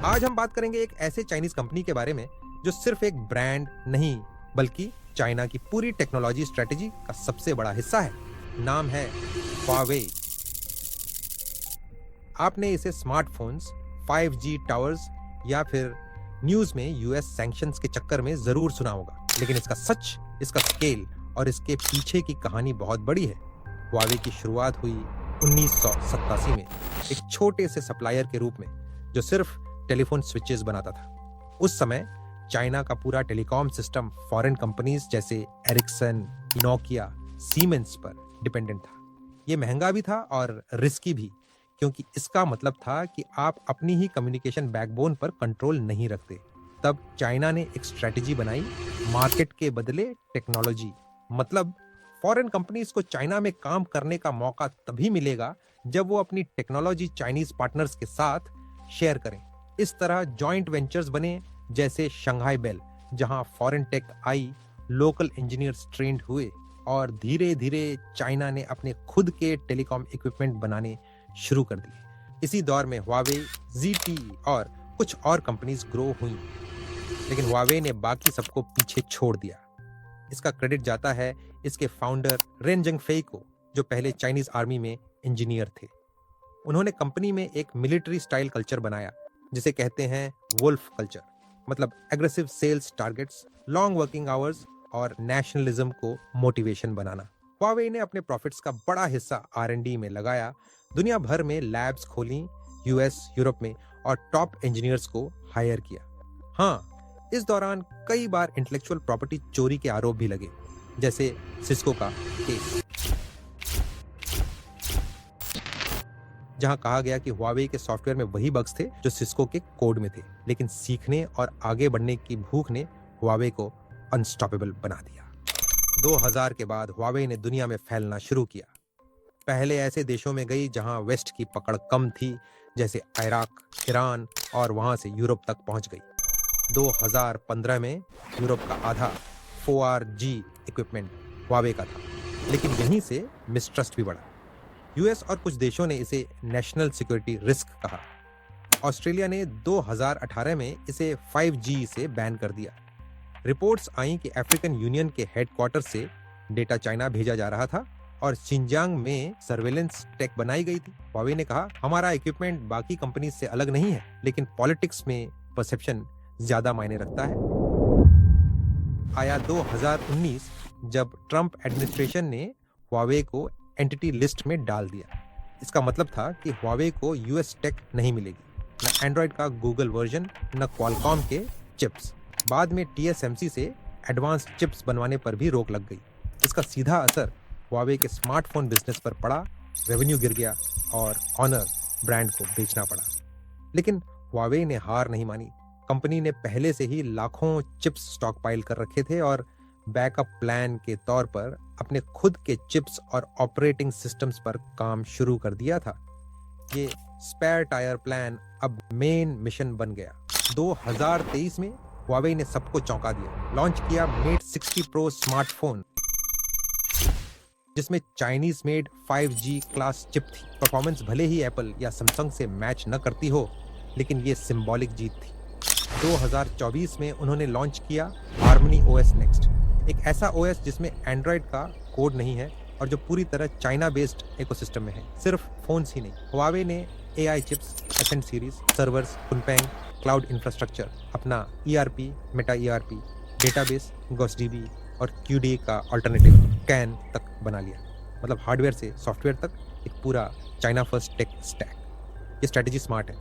आज हम बात करेंगे एक ऐसे चाइनीज कंपनी के बारे में जो सिर्फ एक ब्रांड नहीं बल्कि चाइना की पूरी टेक्नोलॉजी स्ट्रेटेजी का सबसे बड़ा हिस्सा है। नाम है Huawei। आपने इसे स्मार्टफोन्स, 5G टावर्स या फिर न्यूज में यूएस सैंक्शंस के चक्कर में जरूर सुना होगा, लेकिन इसका सच, इसका स्केल और इसके पीछे की कहानी बहुत बड़ी है। Huawei की शुरुआत हुई 1987 में एक छोटे से सप्लायर के रूप में जो सिर्फ टेलीफोन स्विचेस बनाता था। उस समय चाइना का पूरा टेलीकॉम सिस्टम फॉरेन कंपनीज जैसे एरिक्सन, नोकिया, सीमेंस पर डिपेंडेंट था। ये महंगा भी था और रिस्की भी, क्योंकि इसका मतलब था कि आप अपनी ही कम्युनिकेशन बैकबोन पर कंट्रोल नहीं रखते। तब चाइना ने एक स्ट्रेटेजी बनाई, मार्केट के बदले टेक्नोलॉजी। मतलब फॉरेन कंपनीज को चाइना में काम करने का मौका तभी मिलेगा जब वो अपनी टेक्नोलॉजी चाइनीज पार्टनर्स के साथ शेयर करें। इस तरह जॉइंट वेंचर्स बने जैसे शंघाई बेल, जहां फॉरेन टेक आई, लोकल इंजीनियर्स ट्रेंड हुए और धीरे धीरे चाइना ने अपने खुद के टेलीकॉम इक्विपमेंट बनाने शुरू कर दिए। इसी दौर में Huawei, ZTE और कुछ और कंपनीज ग्रो हुई, लेकिन Huawei ने बाकी सबको पीछे छोड़ दिया। इसका क्रेडिट जाता है इसके फाउंडर रेन ज़ेंगफेई को, जो पहले चाइनीज आर्मी में इंजीनियर थे। उन्होंने कंपनी में एक मिलिट्री स्टाइल कल्चर बनाया जिसे कहते हैं वुल्फ कल्चर। मतलब aggressive sales targets, long working hours और नेशनलिज्म को मोटिवेशन बनाना। Huawei ने अपने प्रॉफिट्स का बड़ा हिस्सा R&D में लगाया, दुनिया भर में लैब्स खोली, यूएस, यूरोप में, और टॉप इंजीनियर्स को हायर किया। हाँ, इस दौरान कई बार इंटेलेक्चुअल प्रॉपर्टी चोरी के आरोप भी लगे, जैसे सिस्को का केस, जहां कहा गया कि Huawei के सॉफ्टवेयर में वही बग्स थे जो सिस्को के कोड में थे। लेकिन सीखने और आगे बढ़ने की भूख ने Huawei को अनस्टॉपेबल बना दिया। 2000 के बाद Huawei ने दुनिया में फैलना शुरू किया। पहले ऐसे देशों में गई जहां वेस्ट की पकड़ कम थी, जैसे इराक, ईरान, और वहां से यूरोप तक पहुंच गई। 2015 में यूरोप का आधा 4G इक्विपमेंट Huawei का था, लेकिन यहीं से मिसट्रस्ट भी बढ़ा। यूएस और कुछ देशों ने इसे नेशनल सिक्योरिटी रिस्क कहा। ऑस्ट्रेलिया ने 2018 में इसे 5G से बैन कर दिया। रिपोर्ट्स आईं कि अफ्रीकन यूनियन के हेडक्वार्टर से डेटा चाइना भेजा जा रहा था और शिनजांग में सर्वेलेंस टेक बनाई गई थी। Huawei ने कहा, हमारा इक्विपमेंट बाकी कंपनी से अलग नहीं है, लेकिन पॉलिटिक्स में परसेप्शन ज्यादा मायने रखता है। आया 2019 जब ट्रंप एडमिनिस्ट्रेशन ने Huawei को एंटिटी लिस्ट में डाल दिया। इसका मतलब था कि Huawei को यूएस टेक नहीं मिलेगी, न एंड्रॉयड का गूगल वर्जन, न क्वालकॉम के चिप्स। बाद में TSMC से एडवांस चिप्स बनवाने पर भी रोक लग गई। इसका सीधा असर Huawei के स्मार्टफोन बिजनेस पर पड़ा, रेवेन्यू गिर गया और ऑनर ब्रांड को बेचना पड़ा। लेकिन Huawei ने हार नहीं मानी। कंपनी ने पहले से ही लाखों चिप्स स्टॉक पाइल कर रखे थे और बैकअप प्लान के तौर पर अपने खुद के चिप्स और ऑपरेटिंग सिस्टम्स पर काम शुरू कर दिया था। ये स्पेयर टायर प्लान अब मेन मिशन बन गया। 2023 में Huawei ने सबको चौंका दिया। लॉन्च किया Mate 60 Pro स्मार्टफोन, जिसमें Chinese made 5G class chip थी। परफॉर्मेंस भले ही एप्पल या सैमसंग से मैच न करती हो, लेकिन ये सिंबॉलिक जीत थी। 2024 में उन्होंने लॉन्च किया Harmony OS Next, एक ऐसा OS जिसमें एंड्रॉयड का कोड नहीं है और जो पूरी तरह चाइना बेस्ड इकोसिस्टम में है। सिर्फ फोन्स ही नहीं, Huawei ने AI chips, Ascend series, servers, Kunpeng, cloud infrastructure, अपना ERP, Meta ERP, database, GhostDB और QDA का अल्टरनेटिव CAN तक बना लिया। मतलब हार्डवेयर से सॉफ्टवेयर तक एक पूरा चाइना फर्स्ट टेक स्टैक। ये स्ट्रेटेजी स्मार्ट है,